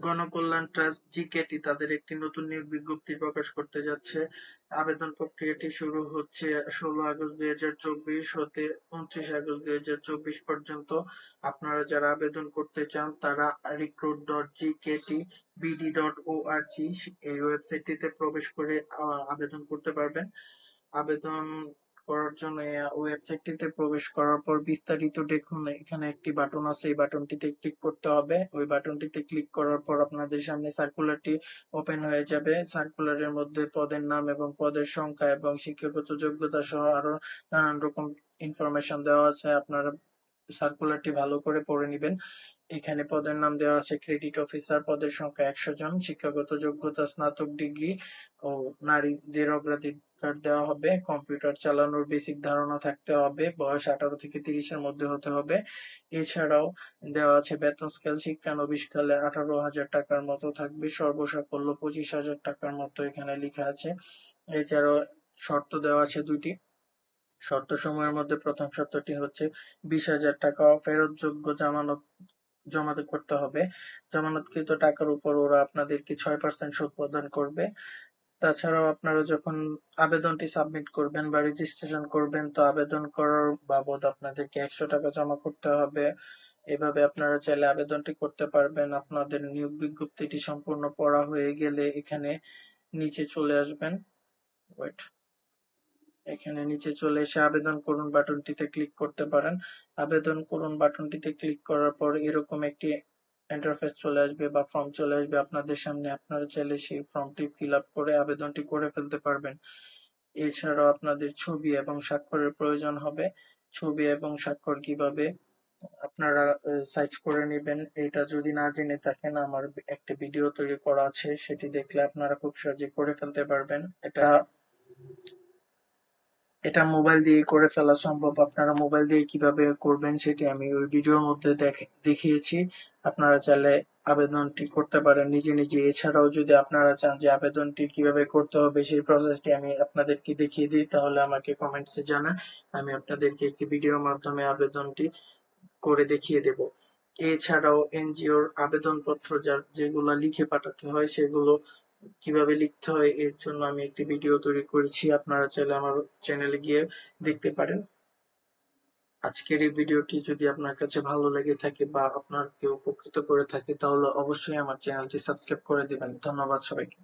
গণকল্যাণ trust জিকেটি তাদের একটি নতুন নিয়োগ বিজ্ঞপ্তি প্রকাশ করতে যাচ্ছে। আবেদন প্রক্রিয়াটি শুরু হচ্ছে 16 আগস্ট 2024 হতে 29 আগস্ট 2024 পর্যন্ত। আপনারা যারা আবেদন করতে চান তারা recruit.gktbd.org এই ওয়েবসাইটটিতে প্রবেশ করে আবেদন করতে পারবেন। আবেদন করার জন্য ওয়েবসাইটটিতে প্রবেশ করার পর বিস্তারিত দেখুন, এখানে একটি বাটন আছে, এই বাটনটিতে ক্লিক করতে হবে। ওই বাটনটিতে ক্লিক করার পর আপনাদের সামনে সার্কুলারটি ওপেন হয়ে যাবে। সার্কুলারের মধ্যে পদের নাম এবং পদের সংখ্যা এবং শিক্ষাগত যোগ্যতা সহ আরো নানান রকম ইনফরমেশন দেওয়া আছে। আপনারা সার্কুলারটি ভালো করে পড়ে নিবেন। এখানে পদের নাম দেওয়া আছে ক্রেডিট অফিসার, পদের সংখ্যা 100 জন, শিক্ষাগত যোগ্যতা স্নাতক ডিগ্রি ও নারীদের অগ্রাধিকার দেওয়া হবে। কম্পিউটার চালানোর বেসিক ধারণা থাকতে হবে, বয়স 18 থেকে 30 এর মধ্যে হতে হবে। এছাড়াও দেওয়া আছে বেতন স্কেল শিক্ষানবিশকালে 18,000 টাকার মতো থাকবে, সর্বসাকল্য 25,000 টাকার মতো এখানে লেখা আছে। এছাড়াও শর্ত দেওয়া আছে দুইটি। শর্ত সমূহের মধ্যে প্রথম শর্তটি হচ্ছে 20,000 টাকা ফেরতযোগ্য জামানত জমা করতে হবে। জামানতকৃত টাকার উপর ওরা আপনাদেরকে 6% সুদ প্রদান করবে। তাছাড়াও আপনারা যখন আবেদনটি সাবমিট করবেন বা রেজিস্ট্রেশন করবেন, তো আবেদন করার বাবদ আপনাদেরকে 100 টাকা জমা করতে হবে। এভাবে আপনারা চাইলে আবেদনটি করতে পারবেন। আপনাদের নিয়োগ বিজ্ঞপ্তিটি সম্পূর্ণ পড়া হয়ে গেলে এখানে নিচে চলে আসবেন। ওয়েট, এখানে নিচে চলে এসে আবেদন করুন বাটনটিতে ক্লিক করতে পারেন। আবেদন করুন বাটনটিতে ক্লিক করার পর এরকম একটি ইন্টারফেস চলে আসবে বা ফর্ম চলে আসবে আপনাদের সামনে। আপনারা চাইলে সেই ফর্মটি ফিল আপ করে আবেদনটি করে ফেলতে পারবেন। এছাড়াও আপনাদের ছবি এবং স্বাক্ষরের প্রয়োজন হবে। ছবি এবং স্বাক্ষর কিভাবে আপনারা সার্চ করে নেবেন, এটা যদি না জেনে থাকেন আমার একটা ভিডিও তৈরি করা আছে, সেটি দেখলে আপনারা খুব সহজে করে ফেলতে পারবেন। এটা মোবাইল দিয়ে করে ফেলা সম্ভব। আপনারা মোবাইল দিয়ে কিভাবে করবেন সেটি আমি ওই ভিডিওর মধ্যে দেখিয়েছি। আপনারা চাইলে আবেদনটি করতে পারেন নিজে নিজে। এছাড়াও যদি আপনারা চান যে আবেদনটি কিভাবে করতে হবে সেই প্রসেসটি আমি আপনাদেরকে দেখিয়ে দিই, তাহলে আমাকে কমেন্টসে জানান। আমি আপনাদেরকে একটি ভিডিওর মাধ্যমে আবেদনটি করে দেখিয়ে দেব। এছাড়াও এনজিওর আবেদনপত্র যেগুলো লিখে পাঠাতে হয় সেগুলো কিভাবে লিখতে হয় এর জন্য আমি একটি ভিডিও তৈরি করেছি, আপনারা চাইলে আমার চ্যানেলে গিয়ে দেখতে পারেন। আজকের এই ভিডিওটি যদি আপনার কাছে ভালো লেগে থাকে বা আপনার কেউ উপকৃত করে থাকে তাহলে অবশ্যই আমার চ্যানেলটি সাবস্ক্রাইব করে দিবেন। ধন্যবাদ সবাইকে।